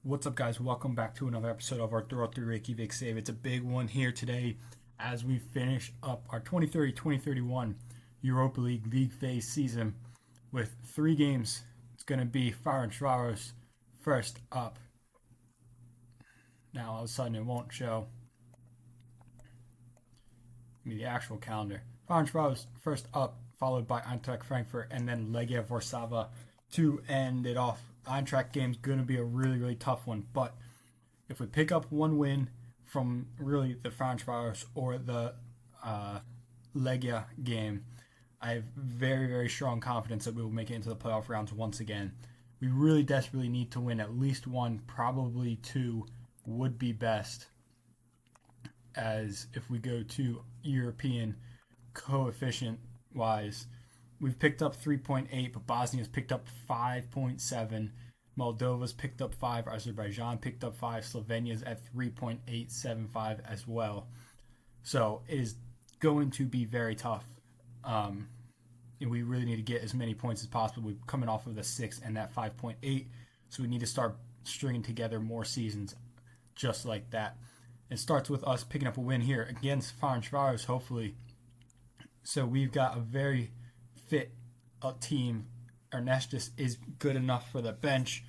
What's up, guys? Welcome back to another episode of our Throttur Reykjavik save. It's a big one here today as we finish up our 2030-2031 Europa League phase season with 3 games. It's going to be Thróttur first up. Now, all of a sudden, it won't show me the actual calendar. Thróttur first up, followed by Eintracht Frankfurt, and then Legia Warszawa to end it off. Eintracht game's going to be a really tough one, but if we pick up one win from really the Thróttur or the Legia game, I have very strong confidence that we will make it into the playoff rounds once again. We really desperately need to win at least one, probably 2 would be best, as if we go to European coefficient wise, we've picked up 3.8, but Bosnia's picked up 5.7. Moldova's picked up 5. Azerbaijan picked up 5. Slovenia's at 3.875 as well. So it is going to be very tough. And we really need to get as many points as possible. We're coming off of the 6 and that 5.8. So we need to start stringing together more seasons just like that. It starts with us picking up a win here against Thróttur, hopefully. So we've got a very fit team. Ernestus is good enough for the bench.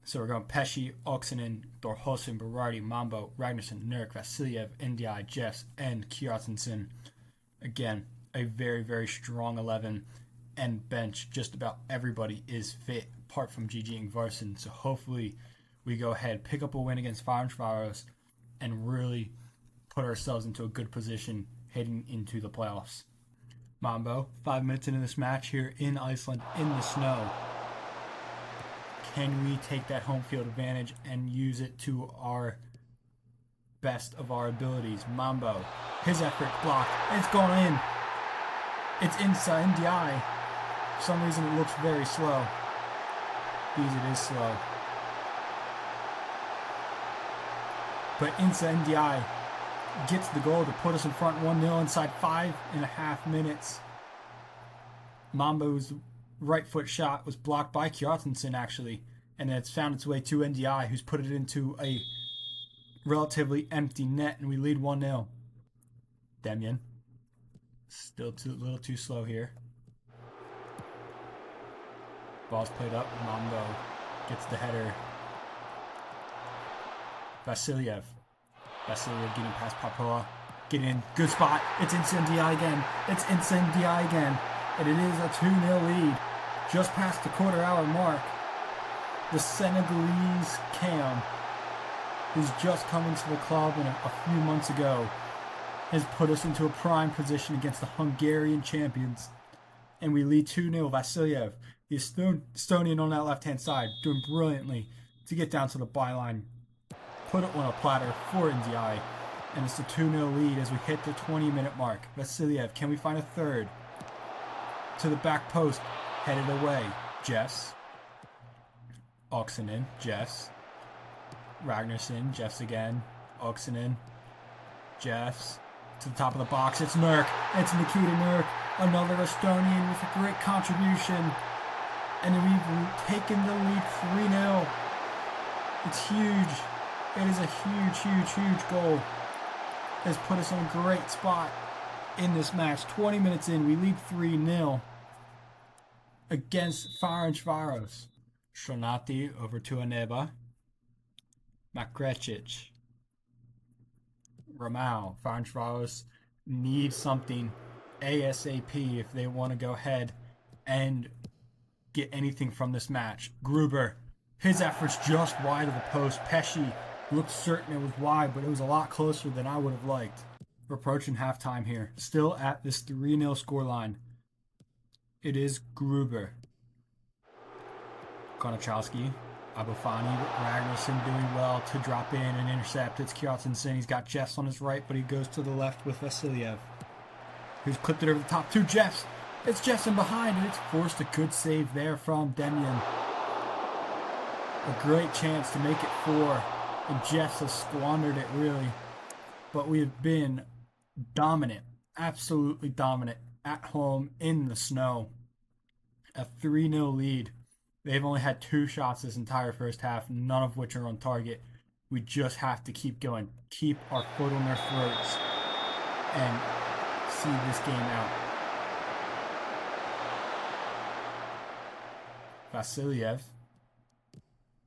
So we're going Pesci, Oksinen, Dorhosen, Berardi, Mambo, Ragnarsson, Nurk, Vasiliev, Ndiaye, Jeffs, and Kjartansson. Again, a very strong 11 and bench. Just about everybody is fit apart from Gigi and Varson. So hopefully we go ahead, pick up a win against Thróttur and really put ourselves into a good position heading into the playoffs. Mambo, 5 minutes into this match here in Iceland in the snow. Can we take that home field advantage and use it to our best of our abilities? Mambo, his effort blocked, and it's going in. It's inside Ndiaye. For some reason it looks very slow. Because it is slow. But inside Ndiaye gets the goal to put us in front 1-0 inside 5.5 minutes. Mambo's right foot shot was blocked by Kjartansson actually, and then it's found its way to Ndiaye, who's put it into a relatively empty net, and we lead 1-0. Demjan, still a little too slow here. Ball's played up. Mambo gets the header. Vasiliev getting past Papoa. Getting in. Good spot. It's Ndiaye again. And it is a 2-0 lead. Just past the quarter-hour mark. The Senegalese Cam, who's just coming to the club a few months ago, has put us into a prime position against the Hungarian champions. And we lead 2-0. Vasiliev, the Estonian on that left-hand side, doing brilliantly to get down to the byline. Put it on a platter for Ndiaye, and it's a 2-0 lead as we hit the 20-minute mark. Vasiliev, can we find a third? To the back post, headed away. Jeffs, Oksinen, Jeffs, Ragnarsson, Jeffs again, Oksinen, Jeffs, to the top of the box. It's Nurk. It's Nikita Nurk, another Estonian with a great contribution, and we've taken the lead 3-0. It's huge. It is a huge goal. It has put us in a great spot in this match. 20 minutes in, we lead 3-0 against Thróttur. Shonati over to Aneba. Makrecic. Ramau. Thróttur need something ASAP if they want to go ahead and get anything from this match. Gruber. His efforts just wide of the post. Pesci looked certain it was wide, but it was a lot closer than I would have liked. We're approaching halftime here. Still at this 3-0 scoreline. It is Gruber. Konachowski. Abufani. Ragnarsson doing well to drop in and intercept. It's Kjartansson. He's got Jeffs on his right, but he goes to the left with Vasiliev, who's clipped it over the top to Jeffs. It's Jeffs in behind, and it's forced a good save there from Demjan. A great chance to make it 4. And Jeffs has squandered it, really. But we have been dominant, absolutely dominant, at home in the snow. A 3-0 lead. They've only had 2 shots this entire first half, none of which are on target. We just have to keep going, keep our foot on their throats, and see this game out. Vasiliev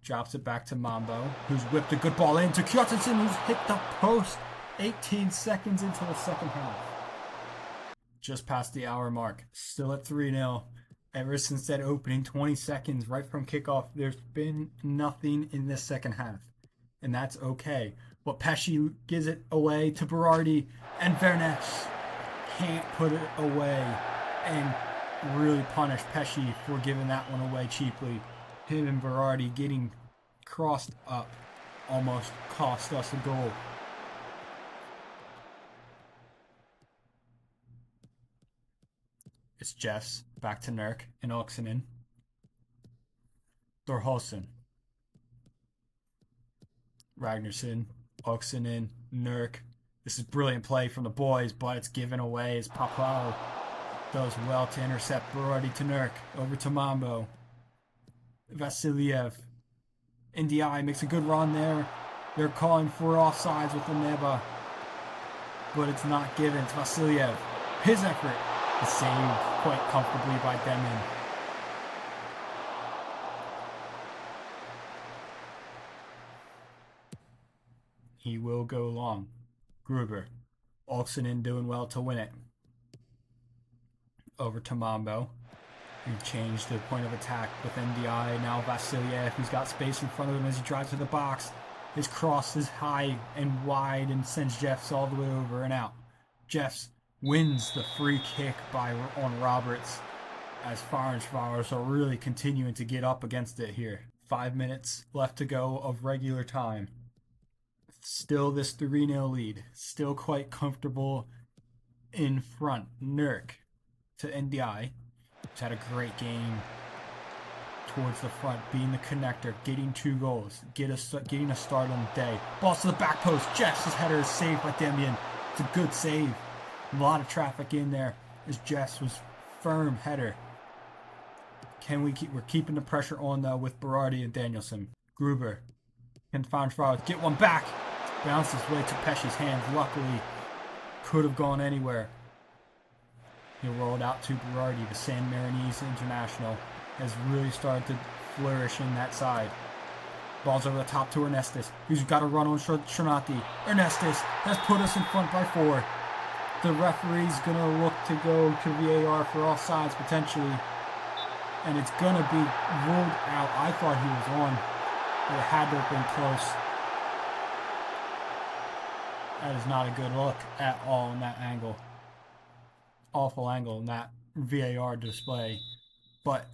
drops it back to Mambo, who's whipped a good ball into Kjotensen, who's hit the post 18 seconds into the second half. Just past the hour mark, still at 3-0. Ever since that opening 20 seconds right from kickoff, there's been nothing in this second half. And that's okay. But Pesci gives it away to Berardi, and Vernes can't put it away and really punish Pesci for giving that one away cheaply. Him and Berardi getting crossed up almost cost us a goal. It's Jess, back to Nurk and Oksinen. Thorholsen. Ragnarsson, Oksinen, Nurk. This is brilliant play from the boys, but it's given away as Papao does well to intercept Berardi to Nurk. Over to Mambo. Vasiliev. Ndiaye makes a good run there. They're calling for offsides with the Neba, but it's not given. It's Vasiliev. His effort is saved quite comfortably by Demon. He will go long. Gruber. Oksinen doing well to win it. Over to Mambo. He changed the point of attack with NDI. Now Vasiliev, who's got space in front of him as he drives to the box. His cross is high and wide and sends Jeffs all the way over and out. Jeffs wins the free kick on Roberts as Farnsfowers are really continuing to get up against it here. 5 minutes left to go of regular time. Still this 3-0 lead. Still quite comfortable in front. Nurk to NDI. He's had a great game towards the front, being the connector, getting 2 goals, getting a start on the day. Ball to the back post. Jeff's header is saved by Demian. It's a good save. A lot of traffic in there as Jeffs was firm header. We're keeping the pressure on though with Berardi and Danielson. Gruber can find Frauds, get one back. Bounces way to Pesci's hands. Luckily, could have gone anywhere. He rolled out to Berardi. The San Marinese international has really started to flourish in that side. Ball's over the top to Ernestis, who's got a run on Shernati. Ernestis has put us in front by 4. The referee's going to look to go to VAR for offsides potentially. And it's going to be ruled out. I thought he was on, but it had to have been close. That is not a good look at all in that angle. Awful angle in that VAR display. But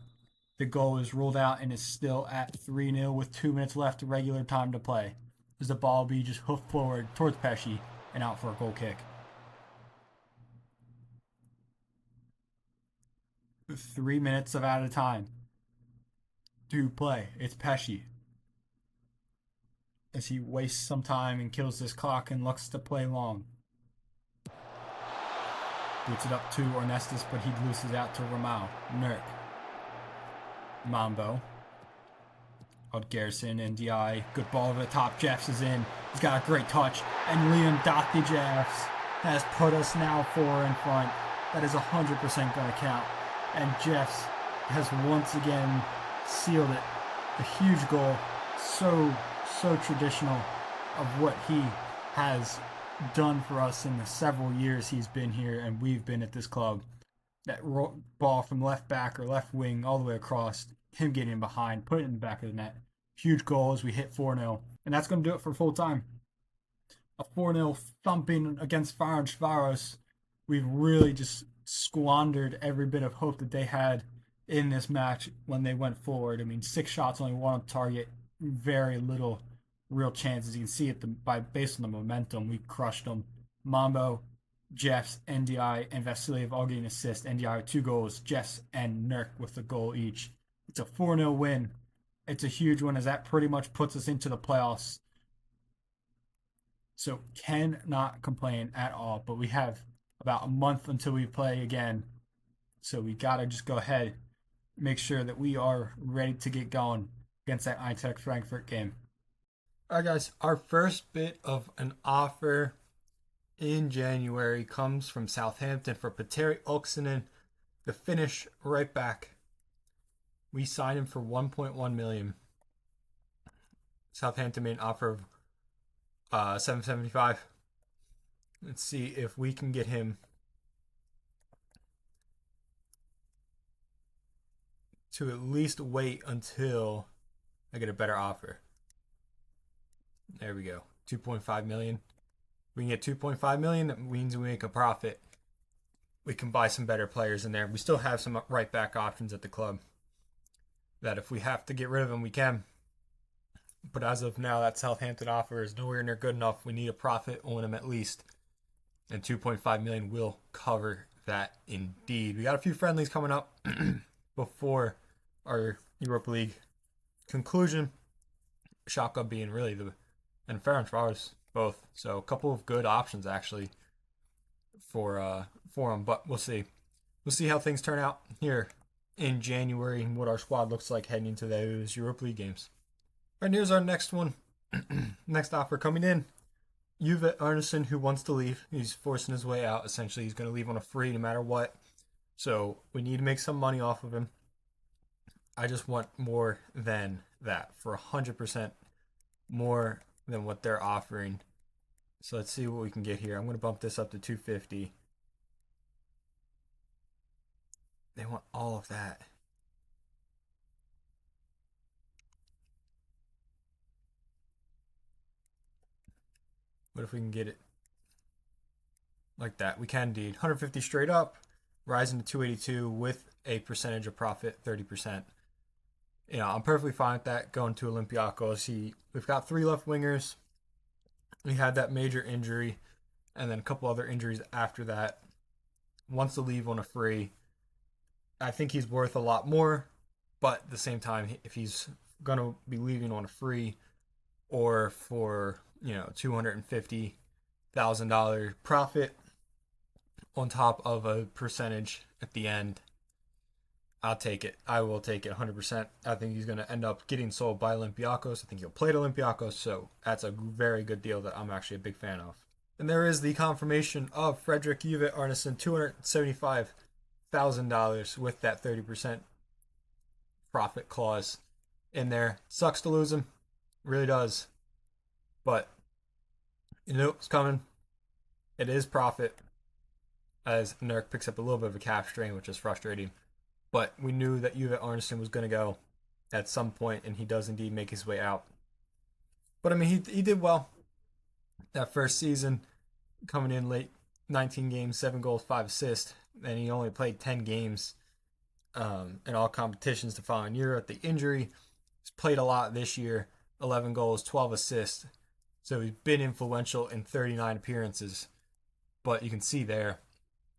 the goal is ruled out and is still at 3-0 with 2 minutes left of regular time to play. As the ball be just hoofed forward towards Pesci and out for a goal kick. 3 minutes of out of time to play. It's Pesci as he wastes some time and kills this clock and looks to play long. Boots it up to Ernestis, but he loses out to Ramau. Nurk. Mambo. Oddgerson, NDI. Good ball over the top. Jeffs is in. He's got a great touch. And Liam Dothi Jeffs has put us now 4 in front. That is 100% going to count. And Jeffs has once again sealed it. A huge goal. So traditional of what he has done for us in the several years he's been here and we've been at this club. That ball from left back or left wing all the way across, him getting behind, put it in the back of the net. Huge goal as we hit 4-0. And that's going to do it for full time. A 4-0 thumping against Ferencváros. We've really just squandered every bit of hope that they had in this match when they went forward. I mean, 6 shots, only 1 on target. Very little real chances. You can see it based on the momentum. We crushed them. Mambo, Jeffs, NDI, and Vasiliev all getting assists. NDI with 2 goals. Jeffs and Nurk with a goal each. It's a 4-0 win. It's a huge one as that pretty much puts us into the playoffs. So cannot complain at all. But we have about a month until we play again. So we got to just go ahead make sure that we are ready to get going against that Eintracht Frankfurt game. All right, guys, our first bit of an offer in January comes from Southampton for Petteri Oksanen, the Finnish right back. We signed him for 1.1 million. Southampton made an offer of 775. Let's see if we can get him to at least wait until I get a better offer. There we go. 2.5 million. We can get 2.5 million. That means we make a profit. We can buy some better players in there. We still have some right back options at the club that if we have to get rid of them, we can. But as of now, that Southampton offer is nowhere near good enough. We need a profit on him at least. And 2.5 million will cover that indeed. We got a few friendlies coming up before our Europa League conclusion. Schalke being really and Ferencváros both. So a couple of good options actually for them. But we'll see. We'll see how things turn out here in January and what our squad looks like heading into those Europa League games. All right, here's our next one. Next offer coming in. Uwe Arnesson, who wants to leave. He's forcing his way out. Essentially, he's going to leave on a free no matter what. So we need to make some money off of him. I just want more than that, for 100% more than what they're offering. So let's see what we can get here. I'm going to bump this up to 250. They want all of that. What if we can get it like that? We can indeed. 150 straight up, rising to 282 with a percentage of profit, 30%. I'm perfectly fine with that going to Olympiacos. We've got 3 left wingers. We had that major injury and then a couple other injuries after that. Wants to leave on a free. I think he's worth a lot more, but at the same time, if he's going to be leaving on a free or for, $250,000 profit on top of a percentage at the end, I'll take it. I will take it 100%. I think he's going to end up getting sold by Olympiacos. I think he'll play at Olympiacos, so that's a very good deal that I'm actually a big fan of. And there is the confirmation of Frederick Uwe Arnesson, $275,000 with that 30% profit clause in there. Sucks to lose him. Really does. But it's coming. It is profit as Nurk picks up a little bit of a cap strain, which is frustrating. But we knew that Uwe Arnesson was going to go at some point, and he does indeed make his way out. But I mean, he did well that first season, coming in late, 19 games, 7 goals, 5 assists, and he only played 10 games in all competitions the following year at the injury. He's played a lot this year, 11 goals, 12 assists. So he's been influential in 39 appearances. But you can see there,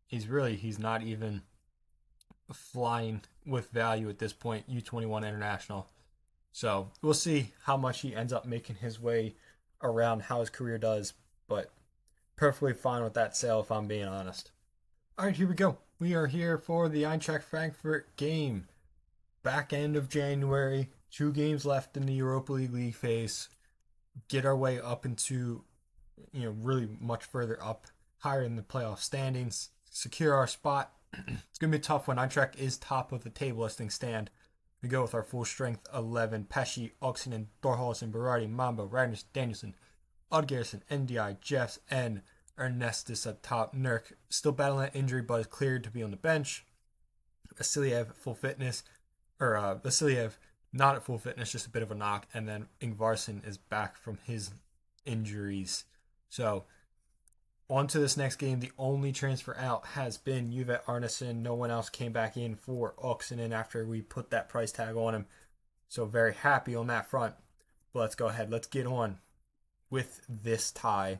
he's not even flying with value at this point, U21 international. So we'll see how much he ends up making his way around, how his career does. But perfectly fine with that sale if I'm being honest. All right, here we go. We are here for the Eintracht Frankfurt game. Back end of January, 2 games left in the Europa League phase. Get our way up into, really much further up, higher in the playoff standings. Secure our spot. It's going to be a tough one. Eintracht is top of the table as things stand. We go with our full strength 11. Pesci, Oksanen, Thorhallsson, Berardi, Mambo, Ragnars, Danielson, Oddgerson, NDI, Jeffs, and Ernestus up top. Nurk still battling that injury, but is cleared to be on the bench. Vasiliev full fitness, Vasiliev not at full fitness, just a bit of a knock. And then Ingvarsson is back from his injuries. So on to this next game. The only transfer out has been Uwe Arnesson. No one else came back in for Oksanen after we put that price tag on him. So very happy on that front. But let's go ahead. Let's get on with this tie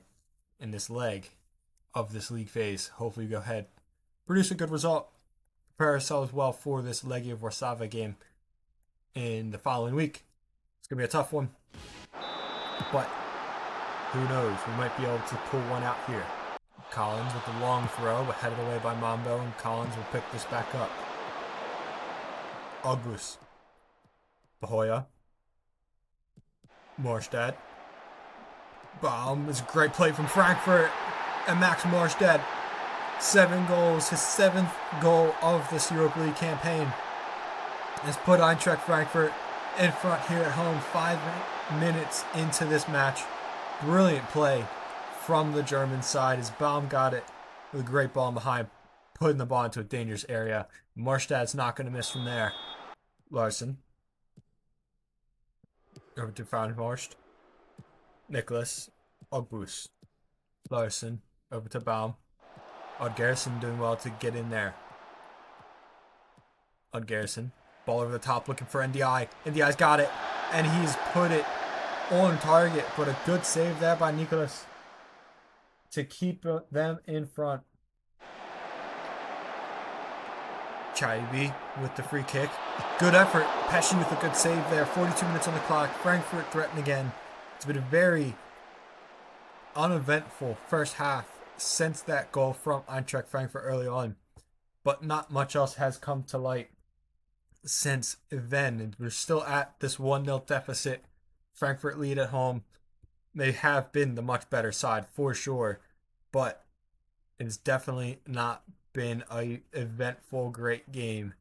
in this leg of this league phase. Hopefully we go ahead, produce a good result, prepare ourselves well for this Legia Warszawa game in the following week. It's going to be a tough one. But who knows? We might be able to pull one out here. Collins with the long throw, but headed away by Mambo, and Collins will pick this back up. August. Bahoya. Morstad. Baum is a great play from Frankfurt. And Max Morstad. 7 goals. His 7th goal of this Europa League campaign has put Eintracht Frankfurt in front here at home 5 minutes into this match. Brilliant play from the German side as Baum got it with a great ball behind, putting the ball into a dangerous area. Morstad's not going to miss from there. Larson. Over to Frauenhorst. Nicholas. Ogbus. Larson. Over to Baum. Odd-Garrison doing well to get in there. Odd-Garrison. Ball over the top looking for NDI. NDI's got it. And he's put it on target. But a good save there by Nicholas to keep them in front. Chaibi with the free kick. Good effort. Pesci with a good save there. 42 minutes on the clock. Frankfurt threaten again. It's been a very uneventful first half since that goal from Eintracht Frankfurt early on. But not much else has come to light since then. And we're still at this 1-0 deficit. Frankfurt lead at home. They have been the much better side for sure. But it's definitely not been a eventful great game.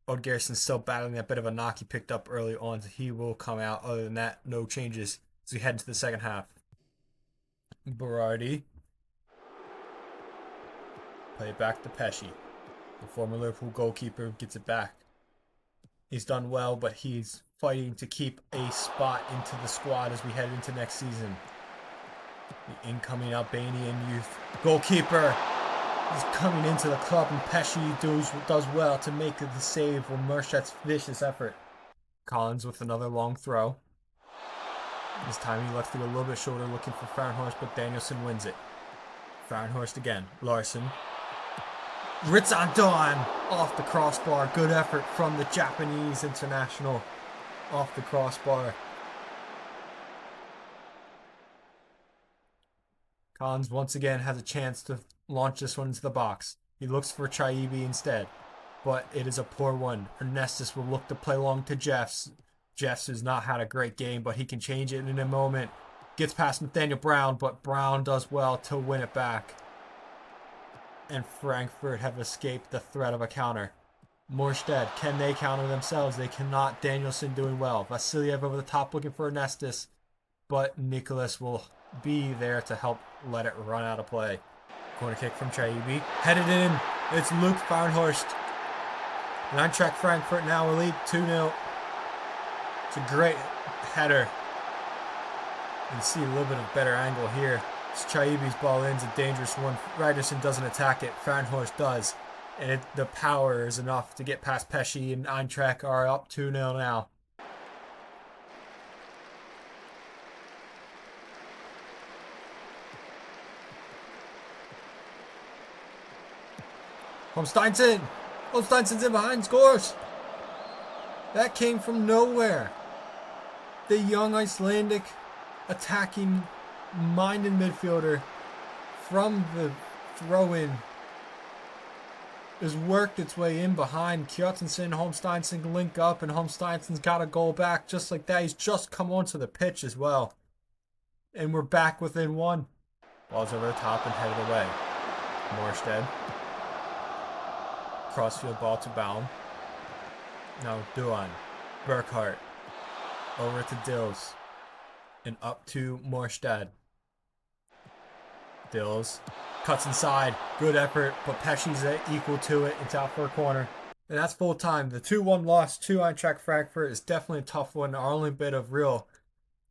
Odd-Garrison's still battling that bit of a knock he picked up early on, so he will come out. Other than that, no changes as we head into the second half. Berardi. Play it back to Pesci. The former Liverpool goalkeeper gets it back. He's done well, but he's fighting to keep a spot into the squad as we head into next season. The incoming Albanian youth goalkeeper is coming into the club, and Pesci does well to make the save with Mershad's vicious effort. Collins with another long throw. This time he lets it a little bit shorter looking for Frauenhorst, but Danielson wins it. Frauenhorst again. Larson. Ritzanton off the crossbar. Good effort from the Japanese international off the crossbar. Collins once again has a chance to launch this one into the box. He looks for Chaibi instead, but it is a poor one. Ernestus will look to play long to Jeffs. Jeffs has not had a great game, but he can change it in a moment. Gets past Nathaniel Brown, but Brown does well to win it back. And Frankfurt have escaped the threat of a counter. Morstead, can they counter themselves? They cannot. Danielson doing well. Vasiliev over the top looking for Ernestus, but Nicholas will be there to help let it run out of play. Corner kick from Chaibi. Headed in. It's Luke Frauenhorst. And Eintracht Frankfurt now will lead 2-0. It's a great header. You can see a little bit of better angle here. It's Chaibi's ball in's a dangerous one. Ryderson doesn't attack it. Frauenhorst does. And the power is enough to get past Pesci, and Eintracht are up 2-0 now. Holmsteinson! Holmsteinson's in behind, scores! That came from nowhere. The young Icelandic attacking minded midfielder from the throw-in has worked its way in behind. Kjartansson and Holmsteinson link up, and Holmsteinson's got a goal back just like that. He's just come onto the pitch as well. And we're back within one. Ball's over the top and headed away. Morstead. Crossfield ball to Baum. Now Duan. Burkhardt. Over to Dills. And up to Morstead. Dills. Cuts inside. Good effort, but Pesci's equal to it. It's out for a corner. And that's full time. The 2-1 loss to Eintracht Frankfurt is definitely a tough one. Our only bit of real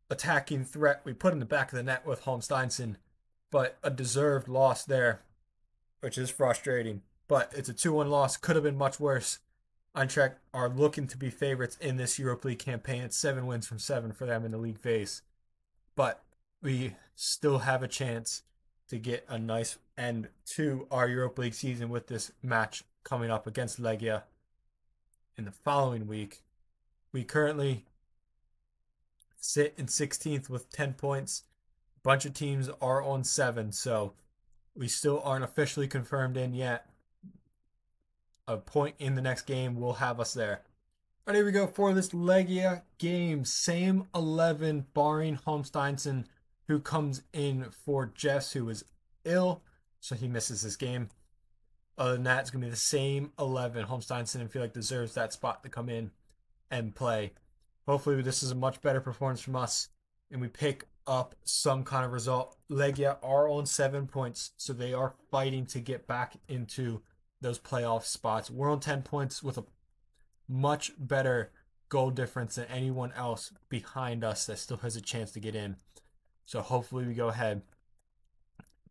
attacking threat we put in the back of the net with Holmsteinson. But a deserved loss there, which is frustrating. But it's a 2-1 loss. Could have been much worse. Eintracht are looking to be favorites in this Europa League campaign. It's 7 wins from 7 for them in the league phase. But we still have a chance to get a nice end to our Europa League season with this match coming up against Legia in the following week. We currently sit in 16th with 10 points. A bunch of teams are on 7, so we still aren't officially confirmed in yet. A point in the next game will have us there. All right, here we go for this Legia game. Same 11, barring Holmsteinson, who comes in for Jess, who is ill, so he misses this game. Other than that, it's going to be the same 11. Holmsteinson, I feel like, deserves that spot to come in and play. Hopefully, this is a much better performance from us, and we pick up some kind of result. Legia are on 7 points, so they are fighting to get back into those playoff spots. We're on 10 points with a much better goal difference than anyone else behind us that still has a chance to get in. So hopefully we go ahead,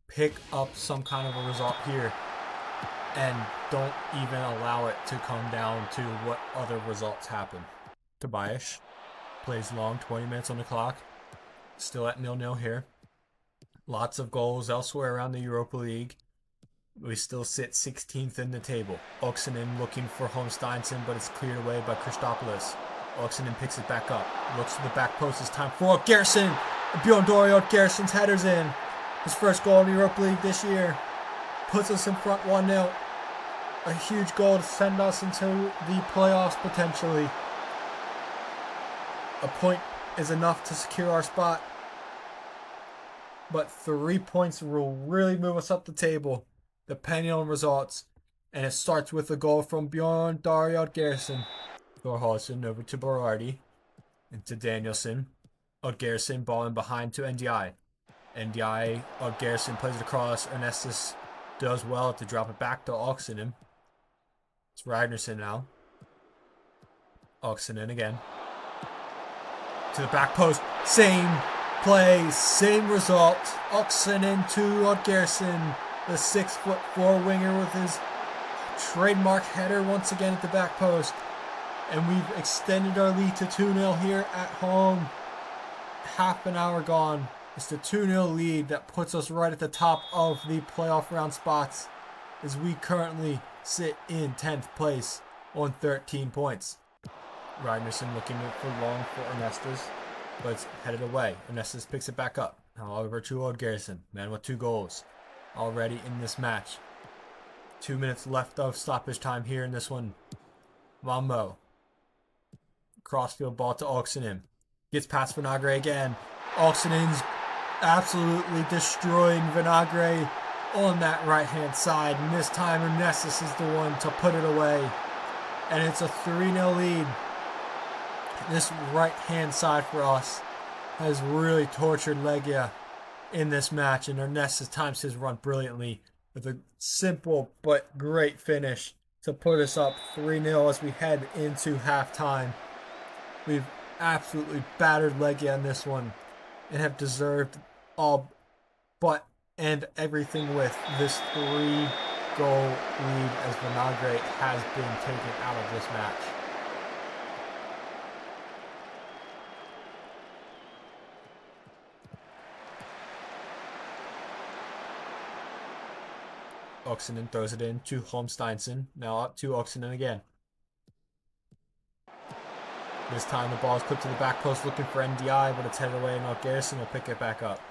pick up some kind of a result here, and don't even allow it to come down to what other results happen. Tobias plays long, 20 minutes on the clock. Still at 0-0 here. Lots of goals elsewhere around the Europa League. We still sit 16th in the table. Oxenen looking for Holmsteinson, but it's cleared away by Christopoulos. Oxenen picks it back up. Looks to the back post. It's time for Gerson. Bjorn Doriot Gerson's header's in. His first goal in the Europa League this year. Puts us in front 1-0. A huge goal to send us into the playoffs potentially. A point is enough to secure our spot. But 3 points will really move us up the table, depending on results. And it starts with a goal from Bjorn Doriot Gerson. Thorhallsson over to Berardi. Into Danielson. Gerson balling behind to NDI. NDI, Gerson plays it across. Ernestus does well to drop it back to Oxenen. It's Ragnarsson now. Oxenen again. To the back post. Same play, same result. Oxenen to Gerson. The 6'4" winger with his trademark header once again at the back post. And we've extended our lead to 2-0 here at home. Half an hour gone. It's the 2-0 lead that puts us right at the top of the playoff round spots, as we currently sit in 10th place on 13 points. Ragnarsson looking for long for Ernestus, but it's headed away. Ernestus picks it back up. Now over to Gerson, man with 2 goals already in this match. 2 minutes left of stoppage time here in this one. Mambo. Crossfield ball to Oxenen. Gets past Vinagre again. Oxenen's absolutely destroying Vinagre on that right-hand side. And this time Ernestus is the one to put it away. And it's a 3-0 lead. This right-hand side for us has really tortured Legia in this match. And Ernestus times his run brilliantly with a simple but great finish to put us up 3-0 as we head into halftime. We've absolutely battered Legia in this one and have deserved all but and everything with this 3-goal lead as Vinagre has been taken out of this match. Oxenen throws it in to Holmsteinson. Now up to Oxenen again. This time the ball is clipped to the back post looking for NDI, but it's headed away and Gerson will pick it back up.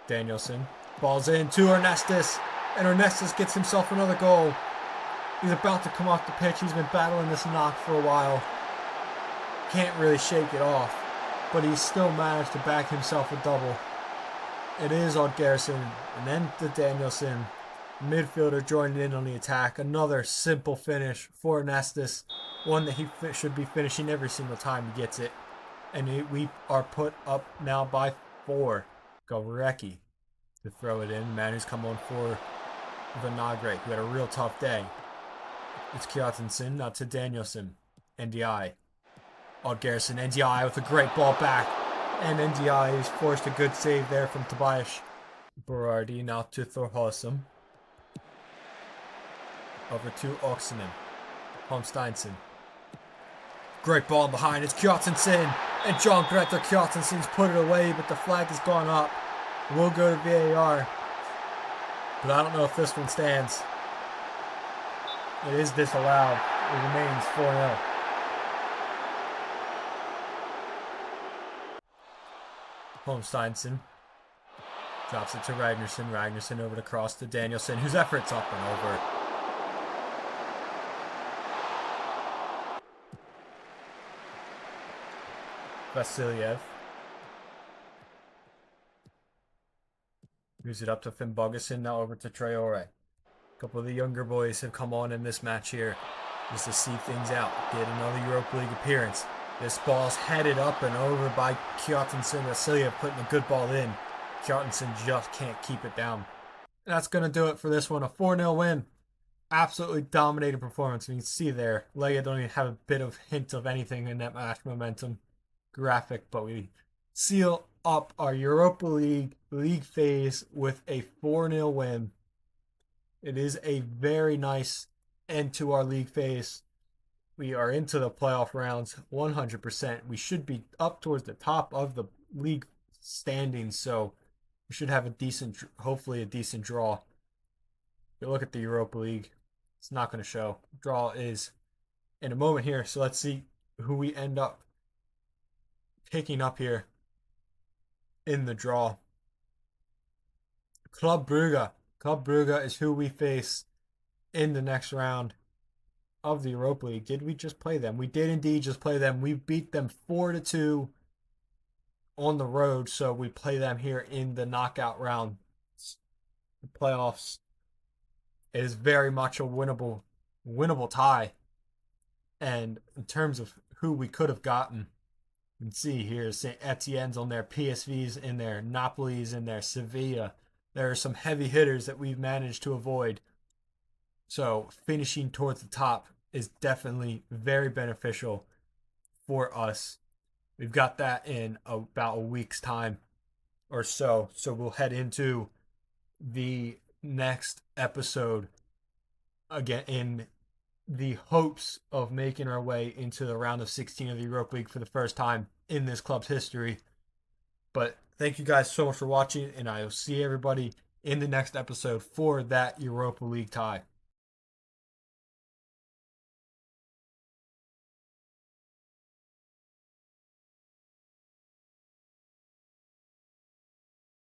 Danielson. Ball's in to Ernestus. And Ernestus gets himself another goal. He's about to come off the pitch. He's been battling this knock for a while. Can't really shake it off. But he's still managed to back himself a double. It is Gerson. And then to Danielson. Midfielder joining in on the attack. Another simple finish for Ernestus. One that he should be finishing every single time he gets it. And we are put up now by 4. Garecki to throw it in. The man who's come on for Vinagre, who had a real tough day. It's Kjartansson, now to Danielson. NDI. Gerson, NDI with a great ball back. And NDI is forced a good save there from Tobias. Berardi now to Thorhallsson. Over to Oxenen. Holmsteinson. Great ball behind. It's Kjartansson. And John Greta Kjartansson's put it away, but the flag has gone up. We'll go to VAR. But I don't know if this one stands. It is disallowed. It remains 4-0. Holmsteinson drops it to Ragnarsson. Ragnarsson over to cross to Danielson, whose effort's up and over. Vasiliev. Moves it up to Finn Bogason, now over to Traore. A couple of the younger boys have come on in this match here just to see things out, get another Europa League appearance. This ball's headed up and over by Kjartansson. Vasiliev putting a good ball in. Kjartansson just can't keep it down. And that's going to do it for this one. A 4-0 win. Absolutely dominated performance. You can see there, Legia don't even have a bit of hint of anything in that match momentum graphic, but we seal up our Europa League phase with a 4-0 win. It is a very nice end to our league phase. We are into the playoff rounds 100%. We should be up towards the top of the league standings, so we should have hopefully a decent draw. If you look at the Europa League, it's not going to show. Draw is in a moment here, so let's see who we end up picking up here in the draw. Club Brugge. Club Brugge is who we face in the next round of the Europa League. Did we just play them? We did indeed just play them. We beat them 4-2 on the road, so we play them here in the knockout round. The playoffs is very much a winnable tie. And in terms of who we could have gotten, you can see here St. Etienne's on there, PSV's in there, Napoli's in there, Sevilla. There are some heavy hitters that we've managed to avoid. So finishing towards the top is definitely very beneficial for us. We've got that in about a week's time or so. So we'll head into the next episode again in the hopes of making our way into the round of 16 of the Europa League for the first time in this club's history. But thank you guys so much for watching, and I will see everybody in the next episode for that Europa League tie.